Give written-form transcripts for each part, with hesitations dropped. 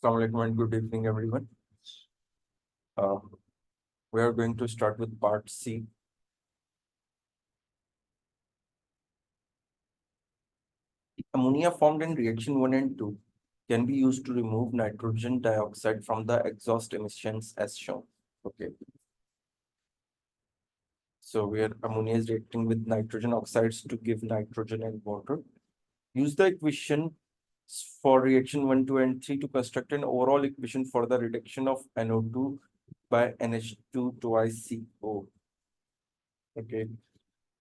Assalamu alaikum and good evening, everyone. Uh, we are going to start with part C. Ammonia formed in reaction 1 and 2 can be used to remove nitrogen dioxide from the exhaust emissions as shown. Okay. So where ammonia is reacting with nitrogen oxides to give nitrogen and water. Use the equation for reaction 1, 2, and 3 to construct an overall equation for the reduction of NO2 by NH2 twice CO. Okay.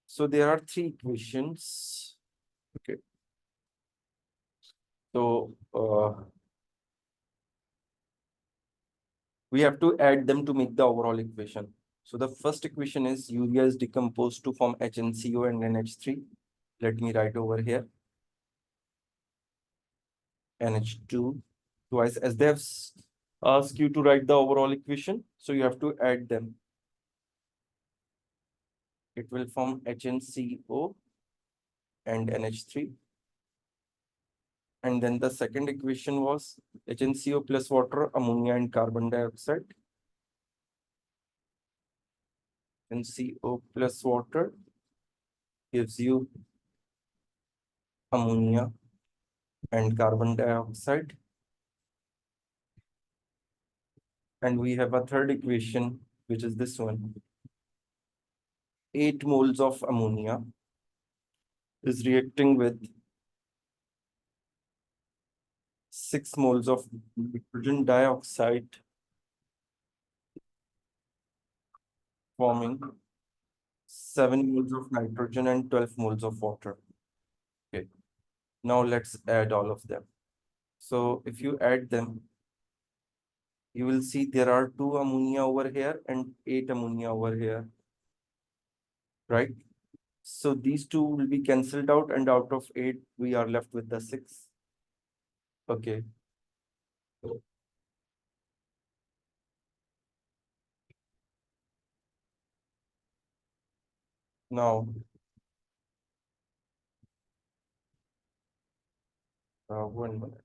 So there are three equations. Okay. So we have to add them to make the overall equation. So the first equation is urea is decomposed to form HNCO and NH3. Let me write over here. NH2 twice, as they have asked you to write the overall equation. So you have to add them. It will form HNCO and NH3. And then the second equation was HNCO plus water, ammonia and carbon dioxide. NCO plus water gives you ammonia and carbon dioxide. And we have a third equation, which is this one. 8 moles of ammonia is reacting with 6 moles of nitrogen dioxide, forming 7 moles of nitrogen and 12 moles of water. Okay. Now let's add all of them. So if you add them, you will see there are 2 ammonia over here and 8 ammonia over here, right? So these 2 will be cancelled out, and out of 8, we are left with the 6. Okay. Now, 1 minute.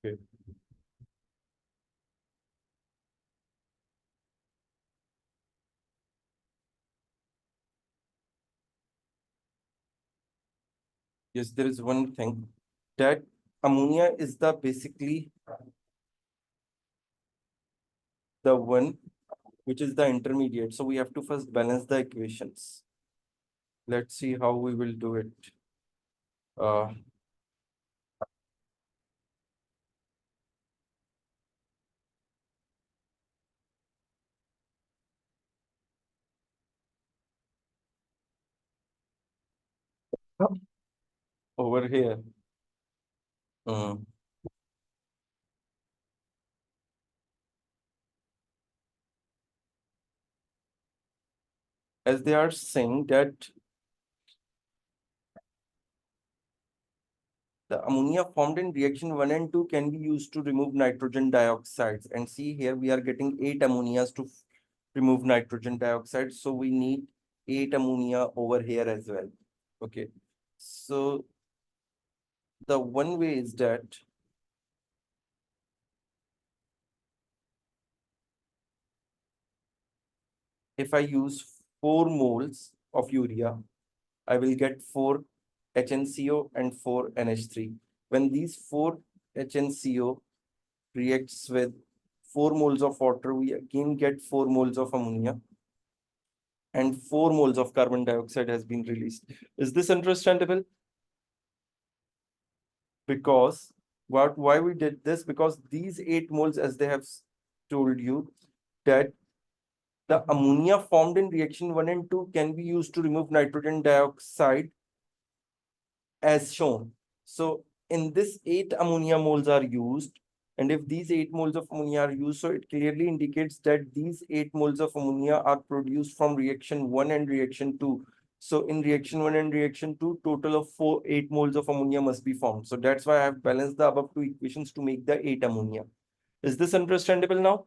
Okay. Yes, there is one thing that ammonia is the basically the one which is the intermediate. So we have to first balance the equations. Let's see how we will do it. Uh, over here. As they are saying that the ammonia formed in reaction 1 and 2 can be used to remove nitrogen dioxides. And see here, we are getting 8 ammonias to remove nitrogen dioxide. So we need 8 ammonia over here as well. Okay. So the one way is that if I use 4 moles of urea, I will get 4 HNCO and 4 NH3. When these 4 HNCO reacts with 4 moles of water, we again get 4 moles of ammonia, and 4 moles of carbon dioxide has been released. Is this understandable? Because why we did this? Because these 8 moles, as they have told you, that the ammonia formed in reaction 1 and 2 can be used to remove nitrogen dioxide as shown. So in this 8 ammonia moles are used, and if these 8 moles of ammonia are used, so it clearly indicates that these 8 moles of ammonia are produced from reaction 1 and reaction 2. So in reaction 1 and reaction 2, total of 8 moles of ammonia must be formed. So that's why I have balanced the above 2 equations to make the 8 ammonia. Is this understandable now?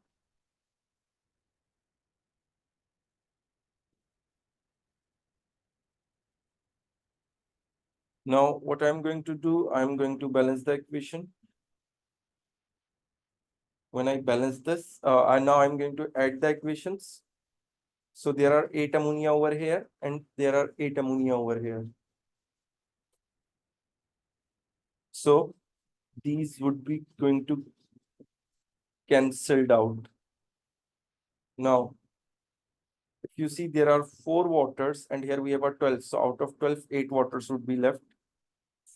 Now, what I'm going to do, I'm going to balance the equation. When I balance this, and now I'm going to add the equations. So there are 8 ammonia over here and there are 8 ammonia over here. So these would be going to cancelled out. Now, if you see there are 4 waters and here we have a 12. So out of 12, 8 waters would be left.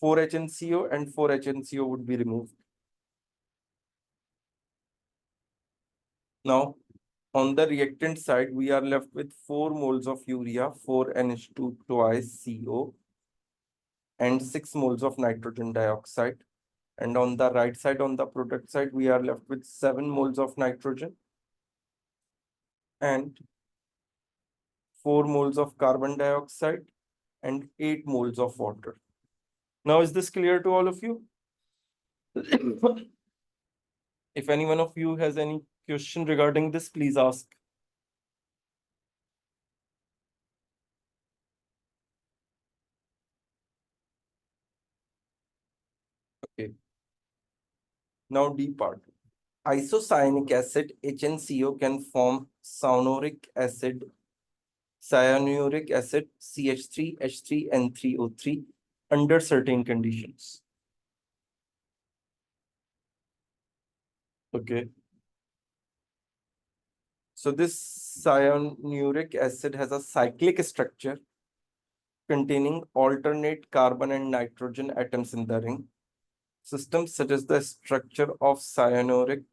4 HNCO and 4 HNCO would be removed. Now, on the reactant side, we are left with 4 moles of urea, 4 NH2 twice CO, and 6 moles of nitrogen dioxide. And on the right side, on the product side, we are left with 7 moles of nitrogen and 4 moles of carbon dioxide and 8 moles of water. Now, is this clear to all of you? If any one of you has any question regarding this, please ask. Okay. Now, D part. Isocyanic acid HNCO can form cyanuric acid CH3H3N3O3 under certain conditions. Okay. So this cyanuric acid has a cyclic structure containing alternate carbon and nitrogen atoms in the ring. System such as the structure of cyanuric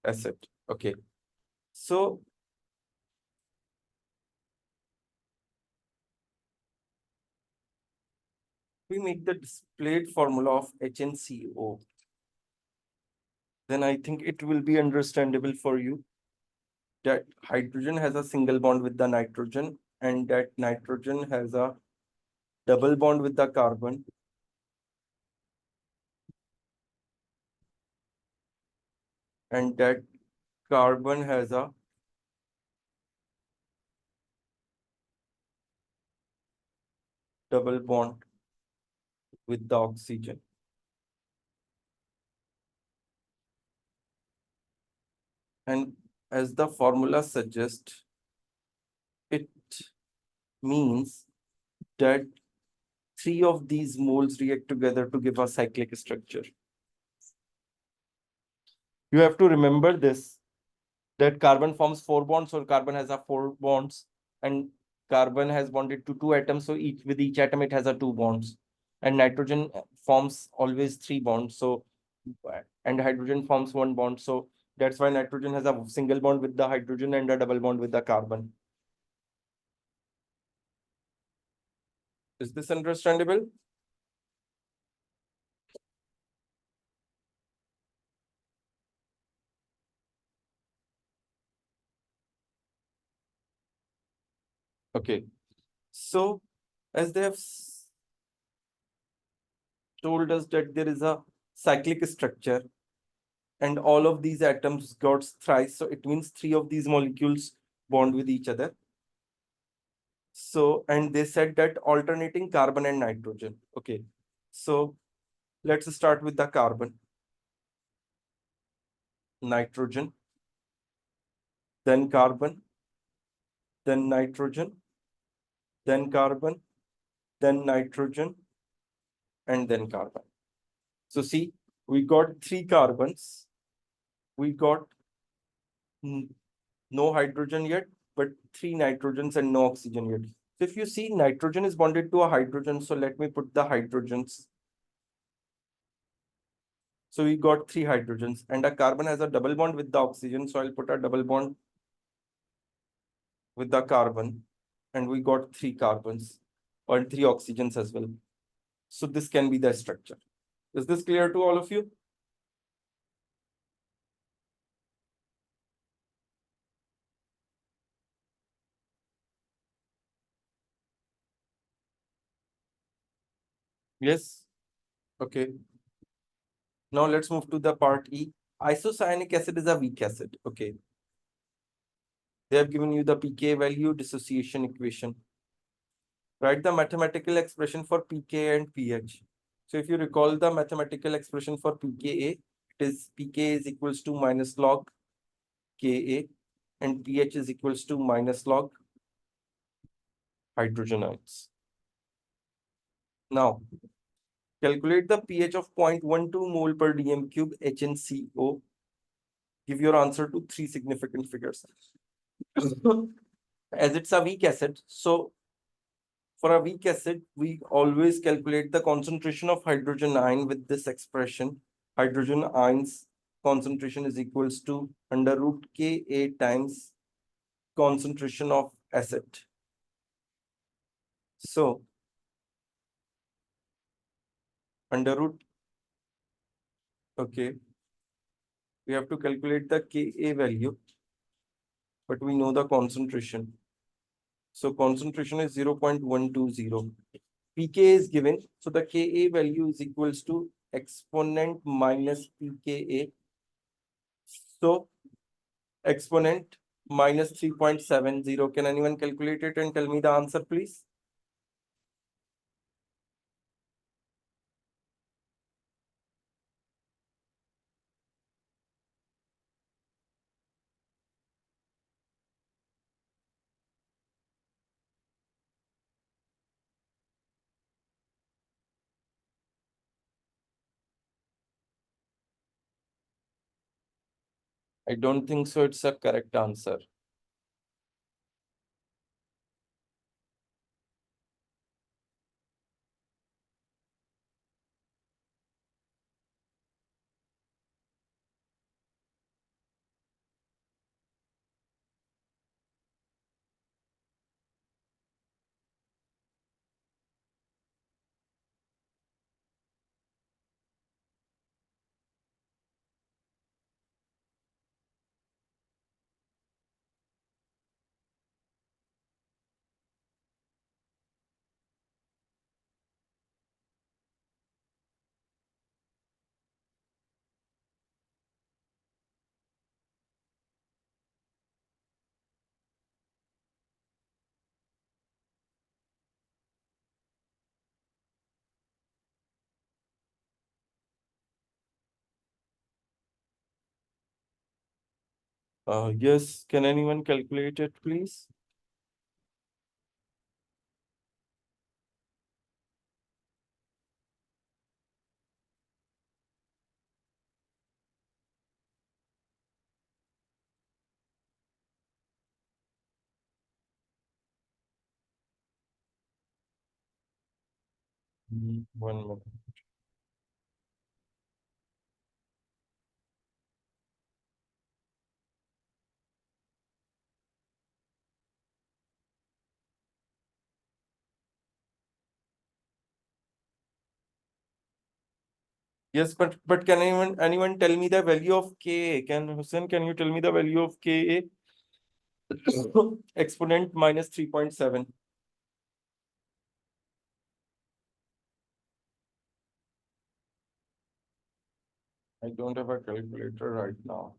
acid. Okay. So we make the displayed formula of HNCO. Then I think it will be understandable for you that hydrogen has a single bond with the nitrogen and that nitrogen has a double bond with the carbon. And that carbon has a double bond with the oxygen. And as the formula suggests, it means that 3 of these moles react together to give a cyclic structure. You have to remember this, that carbon forms 4 bonds, so carbon has a 4 bonds, and carbon has bonded to 2 atoms, so each with each atom it has a 2 bonds. And nitrogen forms always 3 bonds, so and hydrogen forms 1 bond. So that's why nitrogen has a single bond with the hydrogen and a double bond with the carbon. Is this understandable? Okay. So as they have told us that there is a cyclic structure and all of these atoms got thrice, so it means 3 of these molecules bond with each other. So, and they said that alternating carbon and nitrogen. Okay. So let's start with the carbon, nitrogen, then carbon, then nitrogen, then carbon, then nitrogen, and then carbon. So see, we got 3 carbons. We got no hydrogen yet, but 3 nitrogens and no oxygen yet. So if you see, nitrogen is bonded to a hydrogen. So let me put the hydrogens. So we got 3 hydrogens and a carbon has a double bond with the oxygen. So I'll put a double bond with the carbon and we got 3 carbons or 3 oxygens as well. So this can be the structure. Is this clear to all of you? Yes. Okay. Now let's move to the part E. Isocyanic acid is a weak acid. Okay. They have given you the pK value dissociation equation. Write the mathematical expression for pK and pH. So if you recall the mathematical expression for pKa, it is pK is equals to minus log Ka and pH is equals to minus log hydrogen ions. Now, calculate the pH of 0.12 mole per dm cube HNCO. Give your answer to three significant figures. As it's a weak acid, so for a weak acid, we always calculate the concentration of hydrogen ion with this expression. Hydrogen ions concentration is equals to under root Ka times concentration of acid. So under root, okay, we have to calculate the Ka value, but we know the concentration. So concentration is 0.120. pK is given, so the Ka value is equals to exponent minus pKa. So exponent minus 3.70. Can anyone calculate it and tell me the answer, please? I don't think so. It's a correct answer. Yes, can anyone calculate it, please? One minute. Yes, but can anyone tell me the value of Ka? Can Hussein, can you tell me the value of Ka? Exponent minus 3.7. I don't have a calculator right now.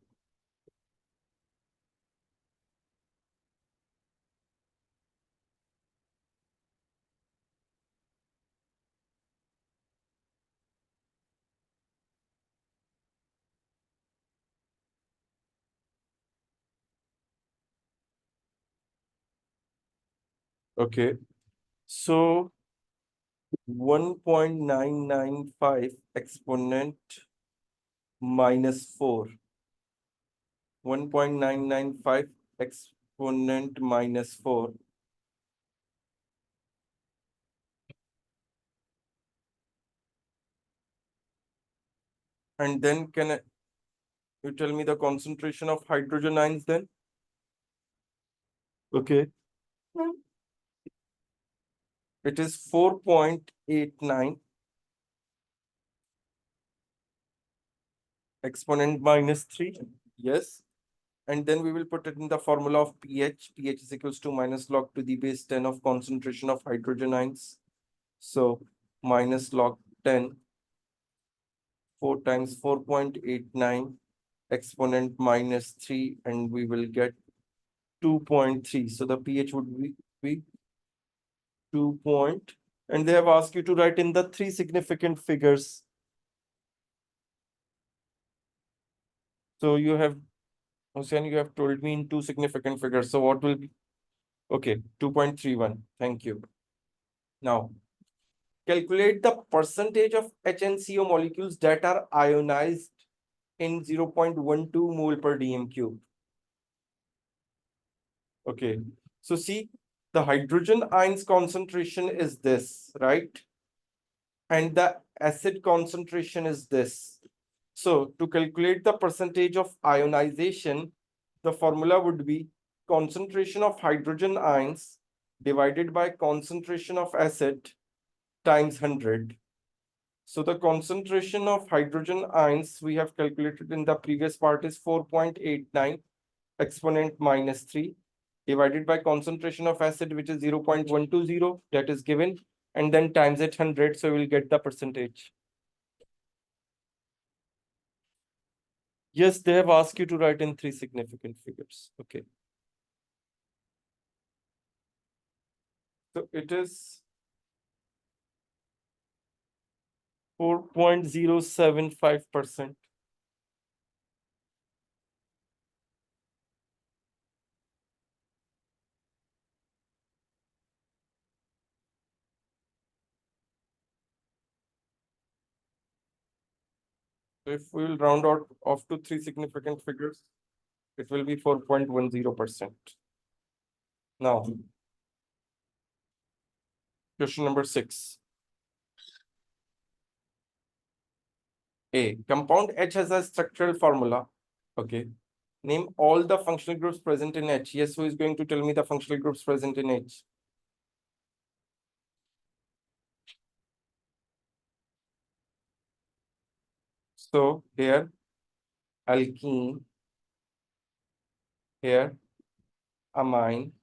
Okay, so 1.995 exponent minus 4. 1.995 exponent minus 4. And then you tell me the concentration of hydrogen ions then? Okay. It is 4.89 exponent minus 3. Yes. And then we will put it in the formula of pH. pH is equals to minus log to the base 10 of concentration of hydrogen ions. So minus log 10, 4 times 4.89 exponent minus 3, and we will get 2.3. So the pH would be 2 point, and they have asked you to write in the 3 significant figures. So you have, Hussein, you have told me in 2 significant figures. So what will be? Okay, 2.31. Thank you. Now, calculate the percentage of HNCO molecules that are ionized in 0.12 mole per dm cube. Okay, so see, the hydrogen ions concentration is this, right? And the acid concentration is this. So to calculate the percentage of ionization, the formula would be concentration of hydrogen ions divided by concentration of acid times 100. So the concentration of hydrogen ions we have calculated in the previous part is 4.89 exponent minus 3 divided by concentration of acid, which is 0.120, that is given, and then times it 100, so we'll get the percentage. Yes, they have asked you to write in 3 significant figures. Okay. So it is 4.075%. So if we will round out off to 3 significant figures, it will be 4.10%. Now, question number 6. A compound H has a structural formula. Okay. Name all the functional groups present in H. Yes, who is going to tell me the functional groups present in H? So here, alkene, here, amine,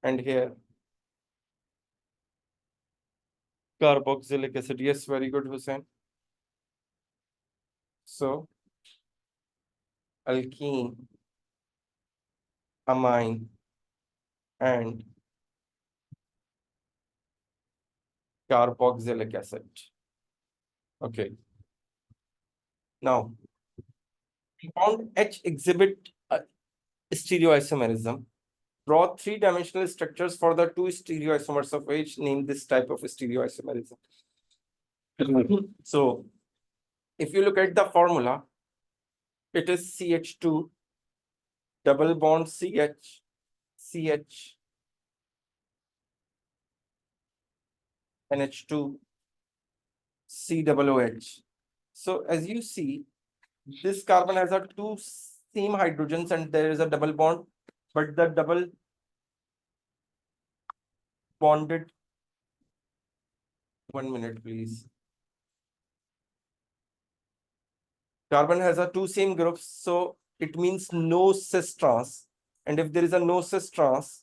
and here, carboxylic acid. Yes, very good, Hussein. So, alkene, amine, and carboxylic acid. Okay. Now, compound H exhibit stereoisomerism. Draw 3-dimensional structures for the 2 stereoisomers of H. Name this type of stereoisomerism. So, if you look at the formula, it is CH2 double bond CH, CH, NH2, COOH. So as you see, this carbon has a 2 same hydrogens and there is a double bond, but the double bonded, 1 minute please. Carbon has a 2 same groups, so it means no cis trans. And if there is a no cis trans,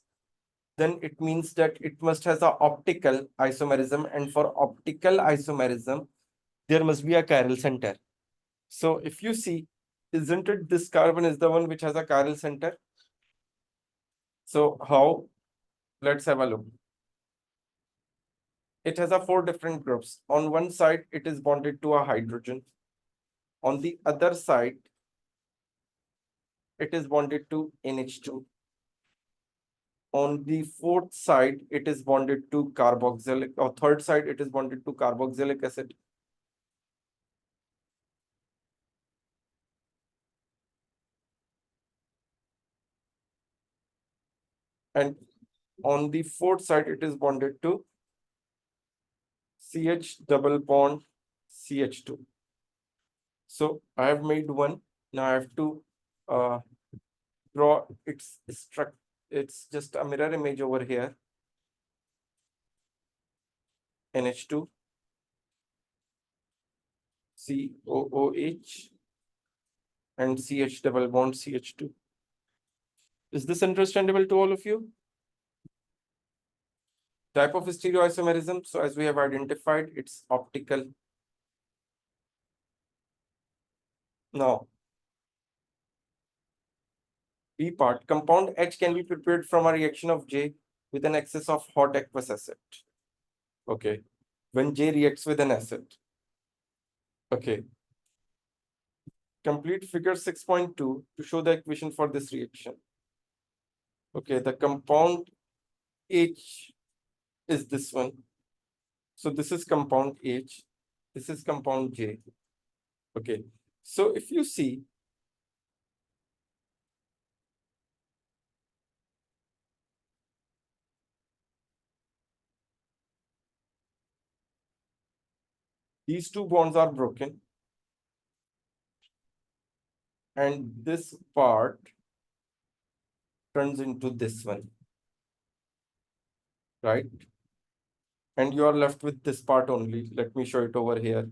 then it means that it must has a optical isomerism, and for optical isomerism, there must be a chiral center. So if you see, isn't it this carbon is the one which has a chiral center? So how? Let's have a look. It has a 4 different groups. On one side, it is bonded to a hydrogen. On the other side, it is bonded to NH2. On the fourth side, it is bonded to carboxylic, or third side, it is bonded to carboxylic acid. And on the fourth side, it is bonded to CH double bond CH2. So I have made one. Now I have to draw its structure. It's just a mirror image over here. NH2, COOH, and CH double bond CH2. Is this understandable to all of you? Type of stereoisomerism. So as we have identified, it's optical. Now, B part, compound H can be prepared from a reaction of J. with an excess of hot aqueous acid. Okay. When J reacts with an acid. Okay. Complete figure 6.2 to show the equation for this reaction. Okay, the compound H is this one. So this is compound H. This is compound J. Okay. So if you see, these two bonds are broken, and this part turns into this one, right? And you are left with this part only. Let me show it over here.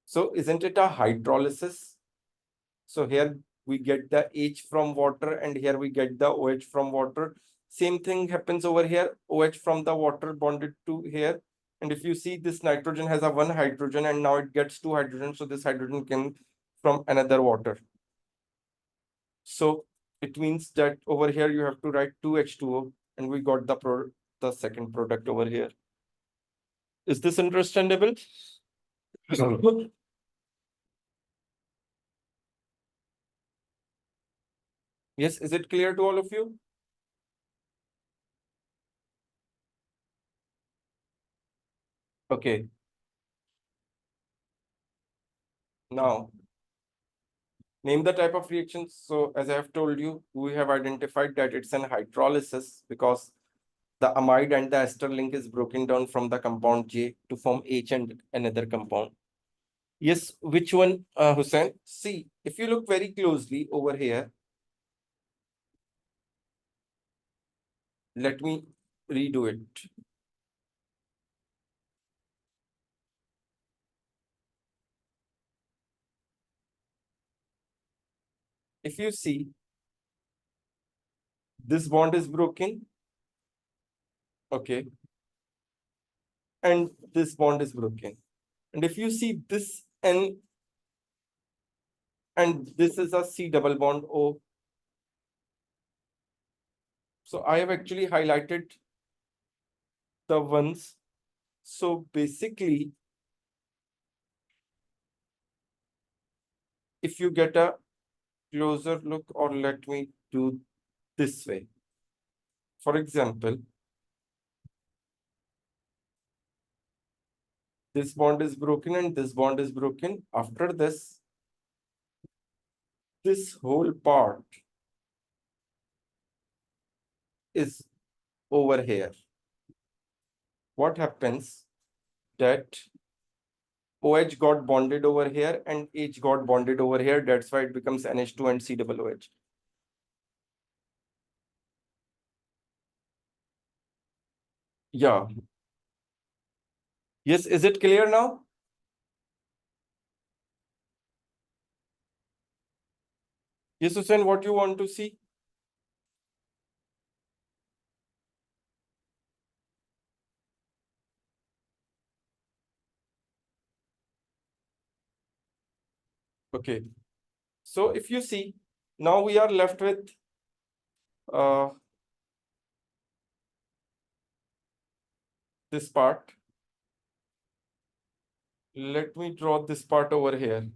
So isn't it a hydrolysis? So here we get the H from water, and here we get the OH from water. Same thing happens over here. OH from the water bonded to here. And if you see, this nitrogen has a one hydrogen, and now it gets two hydrogen. So this hydrogen came from another water. So it means that over here you have to write 2H2O, and we got the second product over here. Is this understandable? Yes, is it clear to all of you? Okay. Now, name the type of reactions. So as I have told you, we have identified that it's an hydrolysis because the amide and the ester link is broken down from the compound J to form H and another compound. Yes, which one, Hussein? See, if you look very closely over here, let me redo it. If you see, this bond is broken, okay, and this bond is broken. And if you see this N, and this is a C double bond O. So I have actually highlighted the ones. So basically, if you get a closer look, or let me do this way. For example, this bond is broken and this bond is broken. After this whole part is over here. What happens that OH got bonded over here and H got bonded over here. That's why it becomes NH2 and COOH. Yeah. Yes, is it clear now? Yes, Hussein, what you want to see? Okay. So if you see, now we are left with uh, this part. Let me draw this part over here.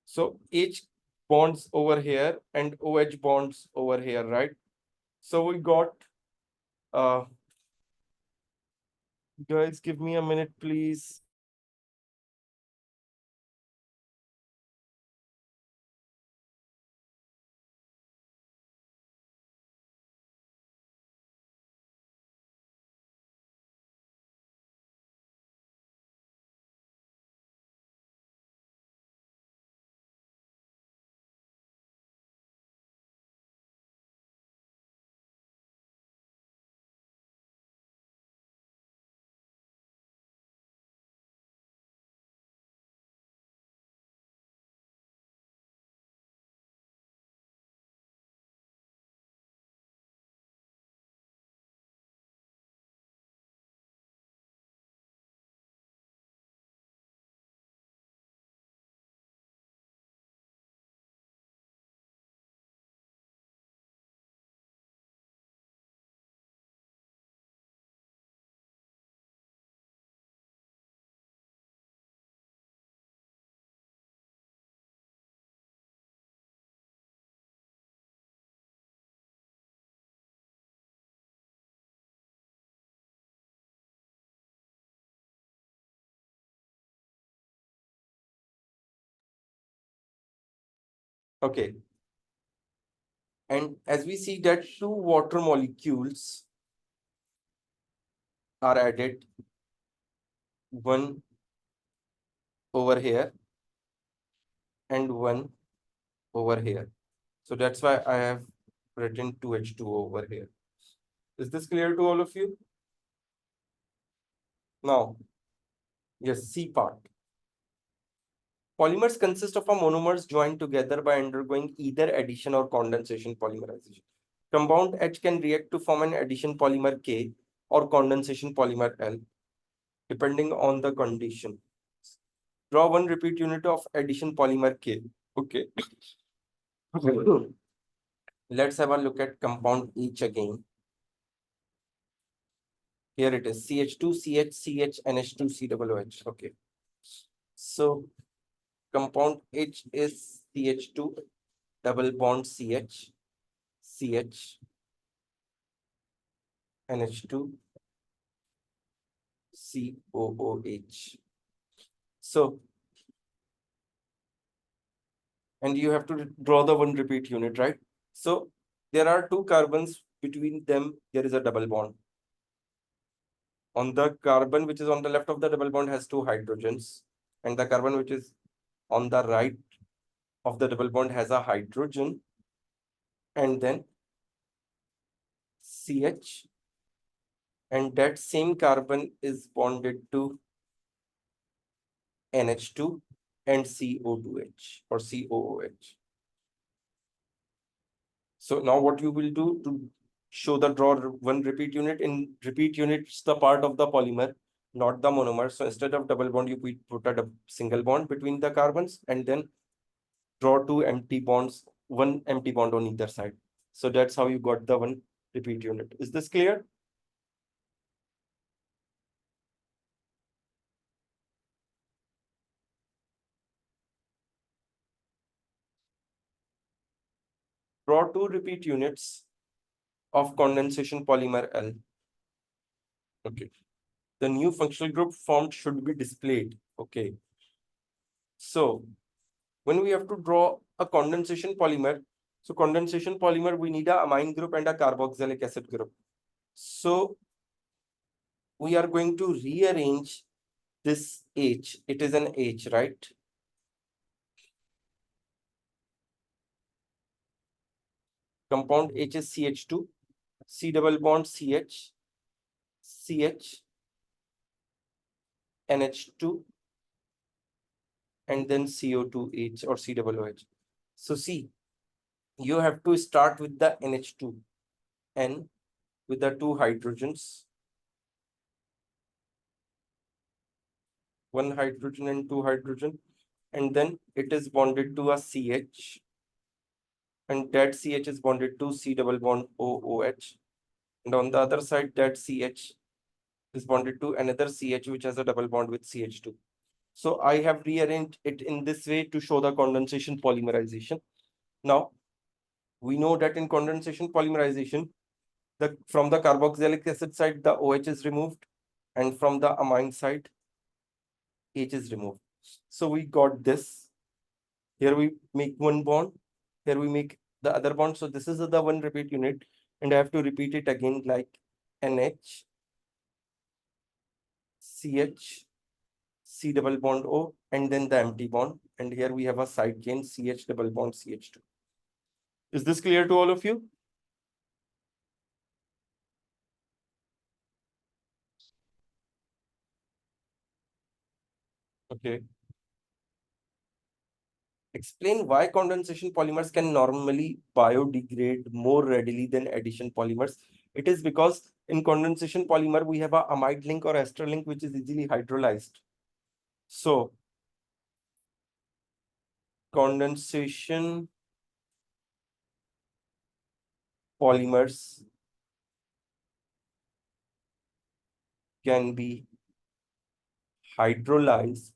So H bonds over here and OH bonds over here, right? So we got, uh, guys, give me a minute, please. Okay. And as we see that two water molecules are added, one over here and one over here. So that's why I have written 2H2 over here. Is this clear to all of you? Now, yes, C part. Polymers consist of a monomers joined together by undergoing either addition or condensation polymerization. Compound H can react to form an addition polymer K or condensation polymer L, depending on the condition. Draw one repeat unit of addition polymer K. Okay. Let's have a look at compound H again. Here it is CH2, CH, CH, NH2, COOH. Okay. So compound H is CH2, double bond CH, CH, NH2, COOH. So, and you have to draw the one repeat unit, right? So there are two carbons, between them there is a double bond. On the carbon which is on the left of the double bond has two hydrogens, and the carbon which is on the right of the double bond has a hydrogen, and then CH, and that same carbon is bonded to NH2 and CO2H or COOH. So now what you will do to show the draw one repeat unit, in repeat unit, it's the part of the polymer, not the monomer. So instead of double bond, you put a single bond between the carbons and then draw two empty bonds, one empty bond on either side. So that's how you got the one repeat unit. Is this clear? Draw two repeat units of condensation polymer L. Okay. The new functional group formed should be displayed. Okay. So when we have to draw a condensation polymer, so condensation polymer, we need a amine group and a carboxylic acid group. So we are going to rearrange this H. It is an H, right? Compound H is CH2, C double bond CH, CH, NH2, and then CO2H or COOH. So see, you have to start with the NH2, N with the two hydrogens, one hydrogen and two hydrogen, and then it is bonded to a CH, and that CH is bonded to C double bond OOH, and on the other side that CH is bonded to another CH which has a double bond with CH2. So I have rearranged it in this way to show the condensation polymerization. Now we know that in condensation polymerization, from the carboxylic acid side the OH is removed, and from the amine side H is removed. So we got this. Here we make one bond. Here we make the other bond. So this is the one repeat unit, and I have to repeat it again like NH, CH, C double bond O, and then the empty bond. And here we have a side chain CH double bond CH2. Is this clear to all of you? Okay. Explain why condensation polymers can normally biodegrade more readily than addition polymers. It is because in condensation polymer, we have a amide link or ester link, which is easily hydrolyzed. So condensation polymers can be hydrolyzed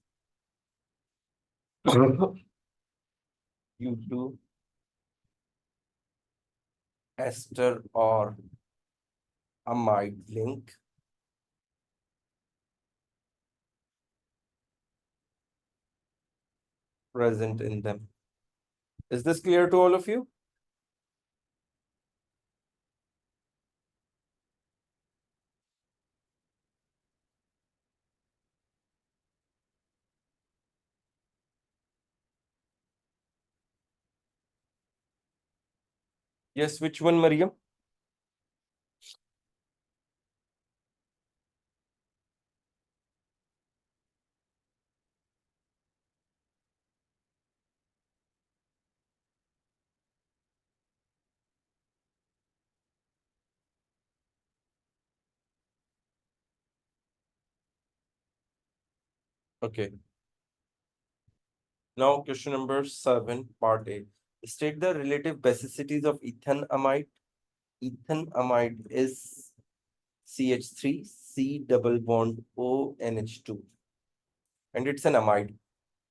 due to ester or amide link present in them. Is this clear to all of you? Yes, which one, Mariam? Okay. Now, question number 7, part A. State the relative basicities of ethanamide. Ethanamide is CH3, C double bond O NH2, and it's an amide.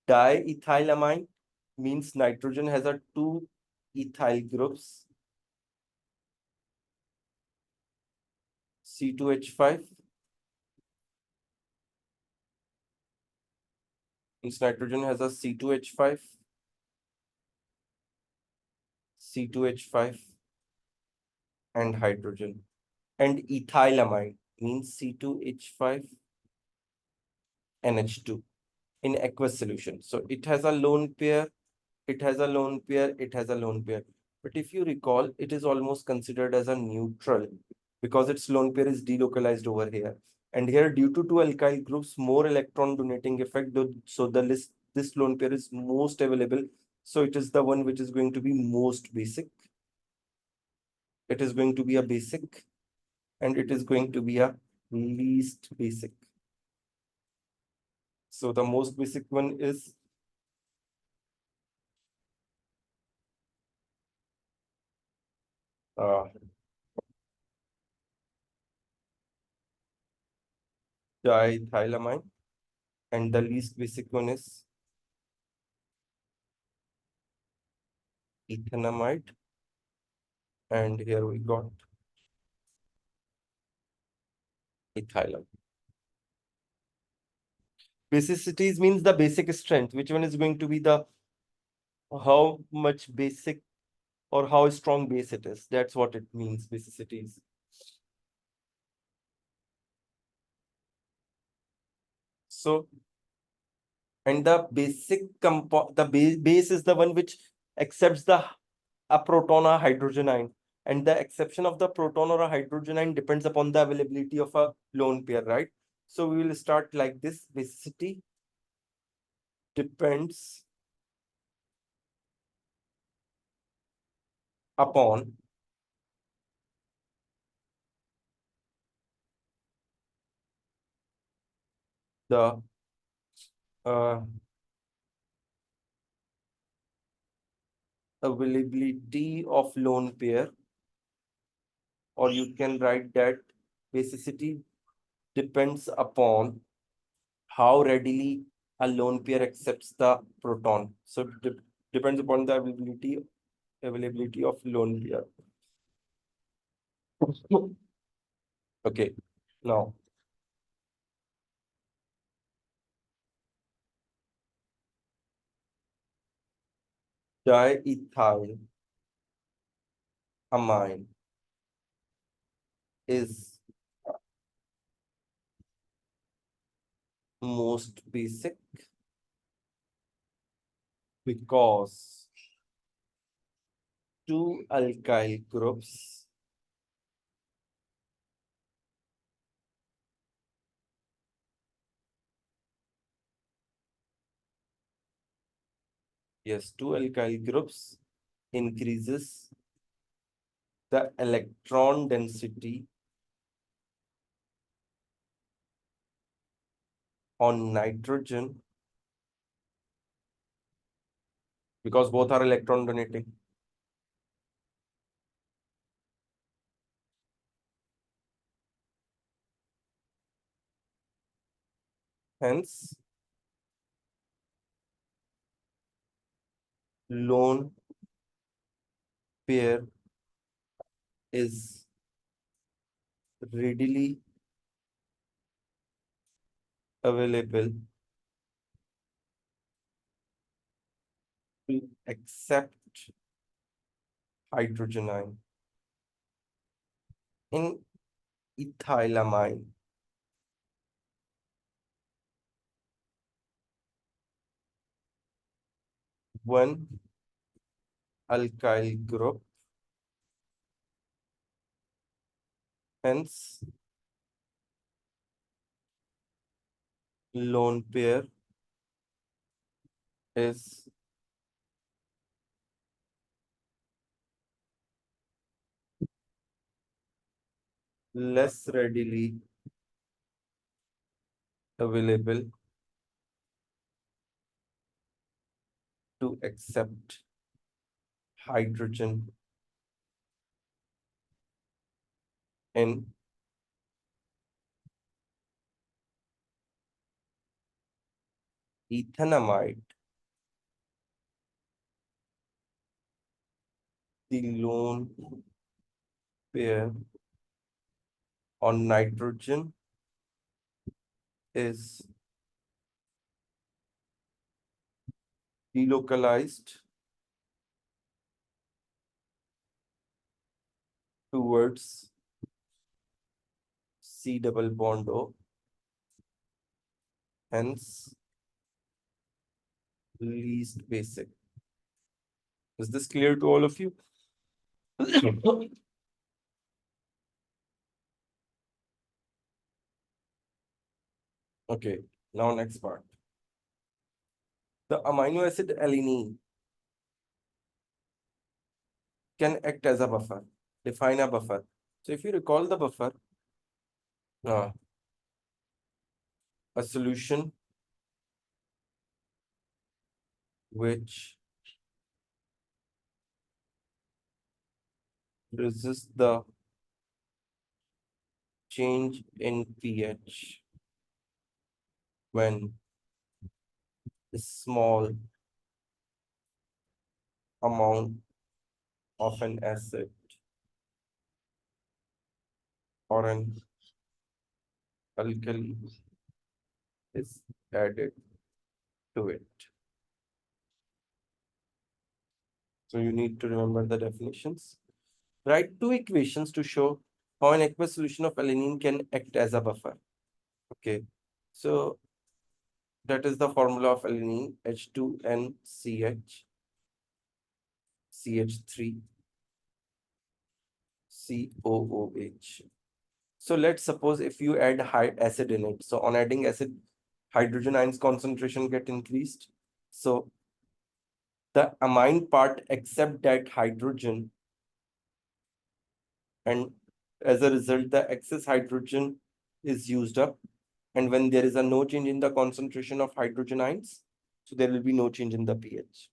Diethylamine means nitrogen has a two ethyl groups, C2H5, means nitrogen has a C2H5, C2H5, and hydrogen. And ethylamine means C2H5, NH2 in aqueous solution. So it has a lone pair, it has a lone pair, it has a lone pair. But if you recall, it is almost considered as a neutral because its lone pair is delocalized over here. And here, due to two alkyl groups, more electron donating effect, so the list, this lone pair is most available. So it is the one which is going to be most basic. It is going to be a basic, and it is going to be a least basic. So the most basic one is uh, diethylamine, and the least basic one is ethanamide, and here we got ethylamine. Basicities means the basic strength. Which one is going to be the how much basic or how strong base it is? That's what it means, basicities. So, and the basic the base is the one which accepts the a proton or hydrogen ion, and the exception of the proton or a hydrogen ion depends upon the availability of a lone pair, right? So we will start like this. Basicity depends upon the uh, availability of lone pair, or you can write that basicity depends upon how readily a lone pair accepts the proton. So depends upon the availability of lone pair. Okay, now diethyl amine is most basic because two alkyl groups yes, two alkyl groups increases the electron density on nitrogen because both are electron donating. Hence, lone pair is readily available to accept hydrogen ion. In ethylamine, one alkyl group, hence lone pair is less readily available to accept hydrogen in ethanamide. The lone pair on nitrogen is delocalized towards C double bond O, hence least basic. Is this clear to all of you? Okay, now next part. The amino acid alanine can act as a buffer. Define a buffer. So if you recall the buffer, uh, a solution which resists the change in pH when a small amount of an acid or an alkali is added to it. So you need to remember the definitions. Write two equations to show how an aqueous solution of alanine can act as a buffer. Okay, so that is the formula of alanine, H2NCH, CH3, COOH. So let's suppose if you add high acid in it. So on adding acid, hydrogen ions concentration get increased. So the amine part accept that hydrogen, and as a result, the excess hydrogen is used up. And when there is a no change in the concentration of hydrogen ions, so there will be no change in the pH.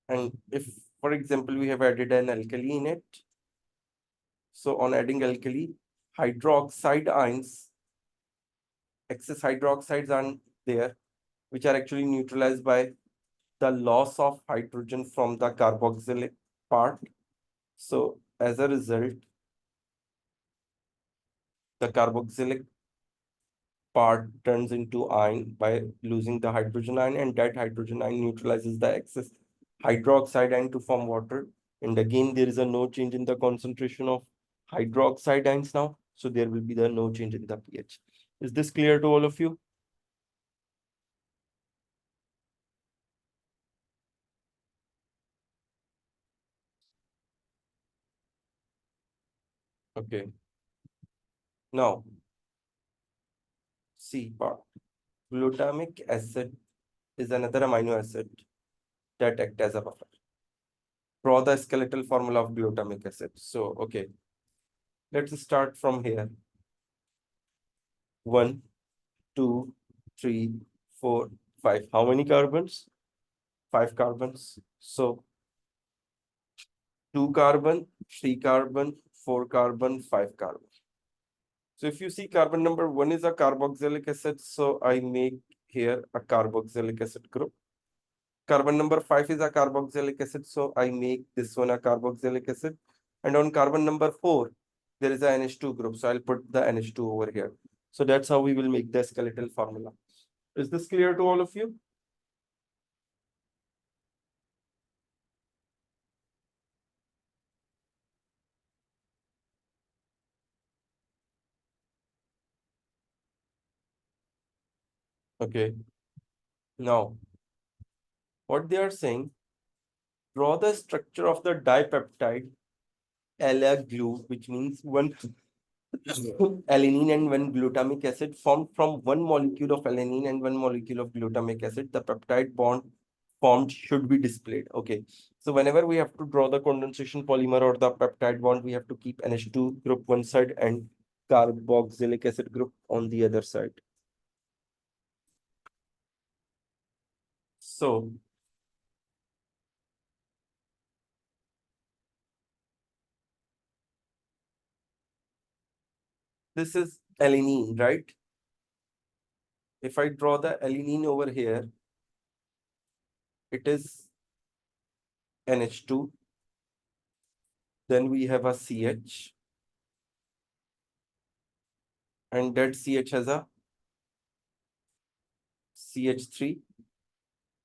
And if, for example, we have added an alkali in it, so on adding alkali, hydroxide ions, excess hydroxides are there, which are actually neutralized by the loss of hydrogen from the carboxylic part. So as a result, the carboxylic part turns into ion by losing the hydrogen ion, and that hydrogen ion neutralizes the excess hydroxide ion to form water. And again, there is a no change in the concentration of hydroxide ions now. So there will be the no change in the pH. Is this clear to all of you? Okay. Now, C part. Glutamic acid is another amino acid that acts as a buffer. Draw the skeletal formula of glutamic acid. So, okay, let's start from here. 1, 2, 3, 4, 5. How many carbons? 5 carbons. So 2 carbon, 3 carbon, 4 carbon, 5 carbon. So if you see carbon number 1 is a carboxylic acid, so I make here a carboxylic acid group. Carbon number 5 is a carboxylic acid, so I make this one a carboxylic acid. And on carbon number 4, there is a NH2 group, so I'll put the NH2 over here. So that's how we will make the skeletal formula. Is this clear to all of you? Okay. Now, what they are saying, draw the structure of the dipeptide glue, which means one alanine and one glutamic acid formed from one molecule of alanine and one molecule of glutamic acid. The peptide bond formed should be displayed. Okay. So whenever we have to draw the condensation polymer or the peptide bond, we have to keep NH2 group one side and carboxylic acid group on the other side. So this is alanine, right? If I draw the alanine over here, it is NH2. Then we have a CH, and that CH has a CH3,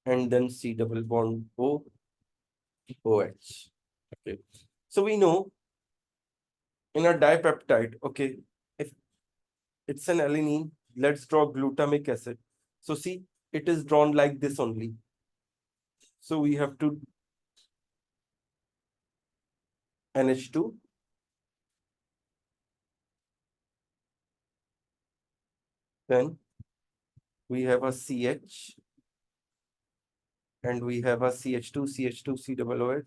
and then C double bond O, OH. Okay. So we know in a dipeptide, okay, if it's an alanine, let's draw glutamic acid. So see, it is drawn like this only. So we have to NH2, then we have a CH, and we have a CH2, CH2, C double OH.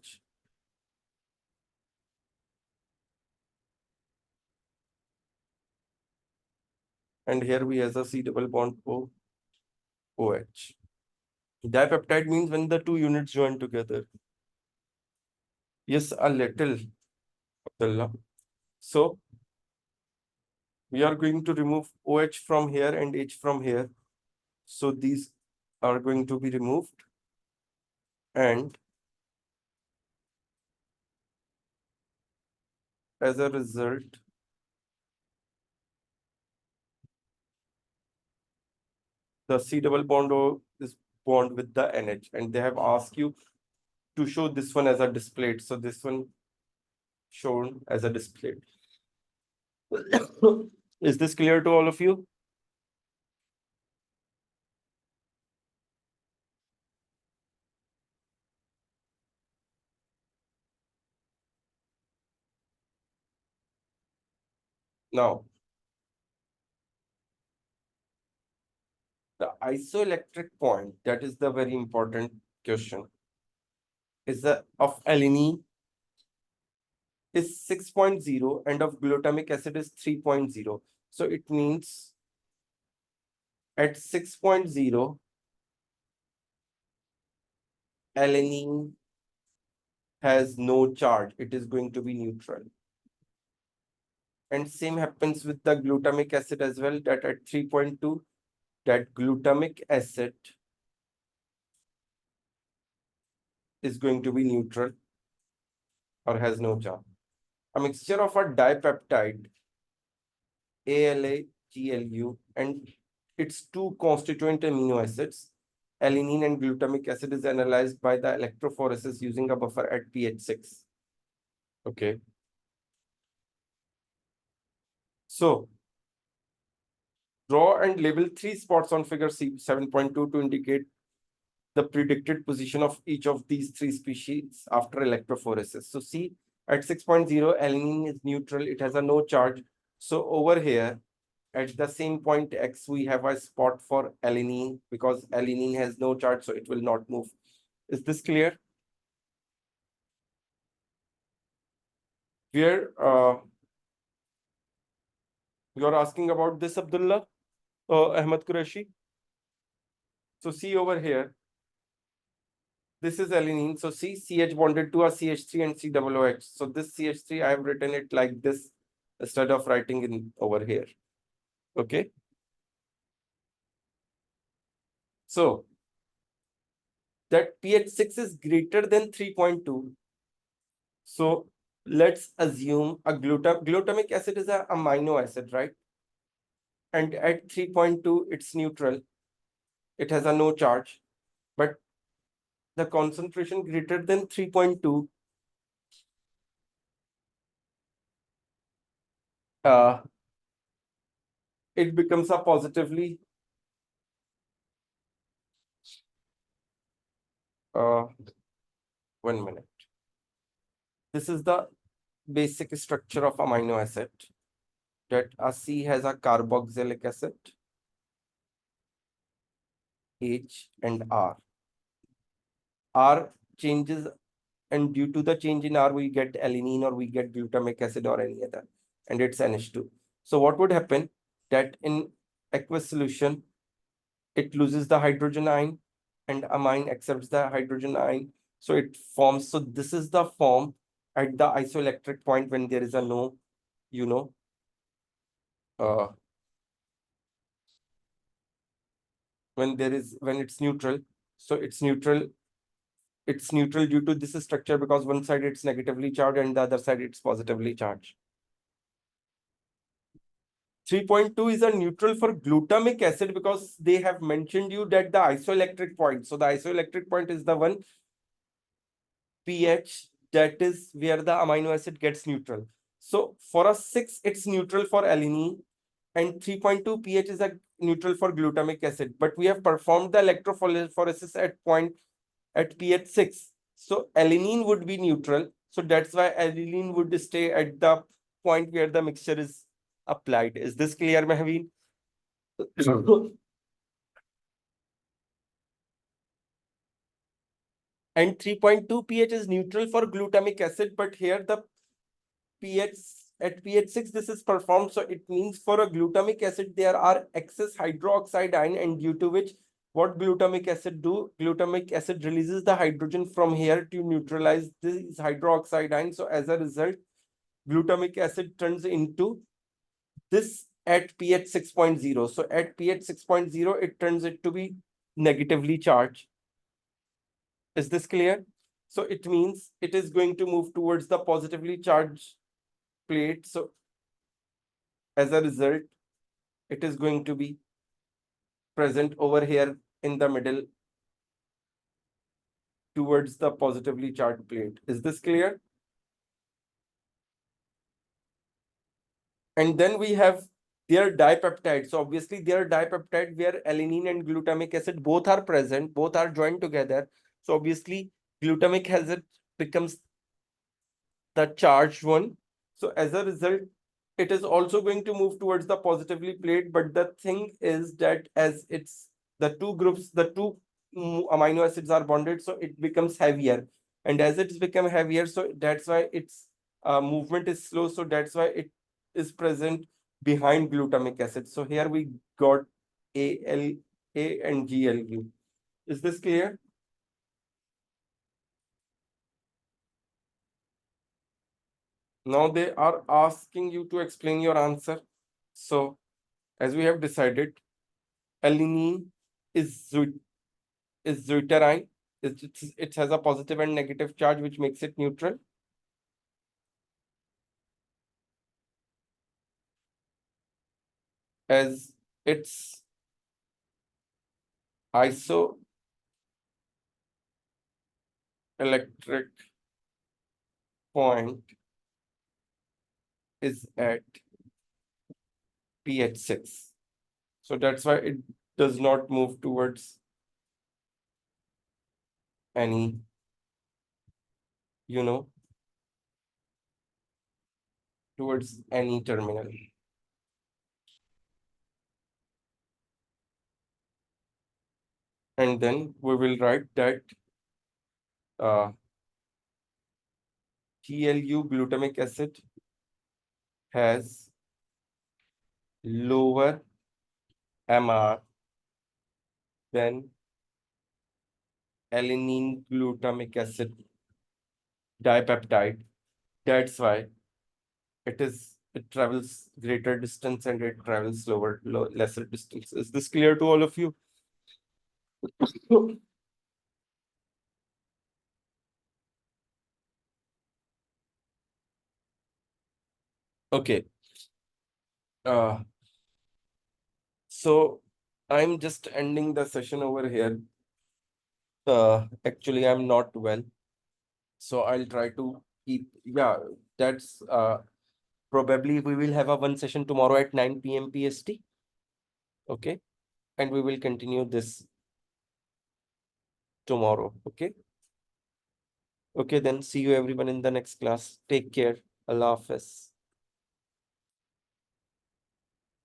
And here we have a C double bond O, OH. Dipeptide means when the two units join together. Yes, a little, Abdullah. So we are going to remove OH from here and H from here. So these are going to be removed. And as a result, the C double bond O is bond with the NH. And they have asked you to show this one as a displayed. So this one shown as a displayed. Is this clear to all of you? Now, the isoelectric point, that is the very important question, is the of alanine is 6.0 and of glutamic acid is 3.0. So it means at 6.0, alanine has no charge. It is going to be neutral. And same happens with the glutamic acid as well, that at 3.2, that glutamic acid is going to be neutral or has no charge. A mixture of a dipeptide, ALA, GLU, and its two constituent amino acids, alanine and glutamic acid, is analyzed by the electrophoresis using a buffer at pH 6. Okay. So draw and label 3 spots on figure C 7.2 to indicate the predicted position of each of these 3 species after electrophoresis. So see, at 6.0, alanine is neutral. It has a no charge. So over here, at the same point X, we have a spot for alanine because alanine has no charge, so it will not move. Is this clear? Where you're asking about this, Abdullah, Ahmad Qureshi? So see over here, this is alanine. So see, CH bonded to a CH3 and C double OH. So this CH3, I have written it like this instead of writing in over here. Okay. So that pH 6 is greater than 3.2. So let's assume a glutamic acid is a amino acid, right? And at 3.2, it's neutral. It has a no charge. But the concentration greater than 3.2, it becomes a positively Uh, 1 minute. This is the basic structure of amino acid. That a C has a carboxylic acid, H and R. R changes, and due to the change in R, we get alanine or we get glutamic acid or any other, and it's NH2. So what would happen that in aqueous solution, it loses the hydrogen ion and amine accepts the hydrogen ion. So it forms, so this is the form at the isoelectric point when there is a no, you know, uh, when it's neutral. So it's neutral due to this structure because one side it's negatively charged and the other side it's positively charged. 3.2 is a neutral for glutamic acid because they have mentioned you that the isoelectric point. So the isoelectric point is the one pH, that is where the amino acid gets neutral. So for a 6, it's neutral for alanine, and 3.2 pH is a neutral for glutamic acid. But we have performed the electrophoresis at pH 6. So alanine would be neutral. So that's why alanine would stay at the point where the mixture is applied. Is this clear, Mahaveen? And 3.2 pH is neutral for glutamic acid, but here the pH at pH 6 this is performed. So it means for a glutamic acid there are excess hydroxide ion, and due to which what glutamic acid do? Glutamic acid releases the hydrogen from here to neutralize this hydroxide ion. So as a result, glutamic acid turns into this at pH 6.0. So at pH 6.0, it turns it to be negatively charged. Is this clear? So it means it is going to move towards the positively charged plate. So as a result, it is going to be present over here in the middle towards the positively charged plate. Is this clear? And then we have their dipeptide. So obviously their dipeptide where alanine and glutamic acid both are present, both are joined together. So obviously glutamic acid becomes the charged one. So as a result, it is also going to move towards the positively plate. But the thing is that as it's the two groups, the two amino acids are bonded, so it becomes heavier. And as it's become heavier, so that's why its movement is slow. So that's why it is present behind glutamic acid. So here we got A and GLU. Is this clear? Now they are asking you to explain your answer. So as we have decided, alanine is deuterine. It has a positive and negative charge, which makes it neutral. As its isoelectric point is at pH 6. So that's why it does not move towards any, towards any terminal. And then we will write that GLU glutamic acid has lower MR than alanine glutamic acid dipeptide. That's why it travels greater distance and it travels lesser distance. Is this clear to all of you? Okay. Uh, so I'm just ending the session over here. Actually, I'm not well, so I'll try to keep. Yeah, that's probably we will have a one session tomorrow at 9 p.m. PST. Okay, and we will continue this tomorrow. Okay. Okay, then see you everyone in the next class. Take care. Allah Hafiz.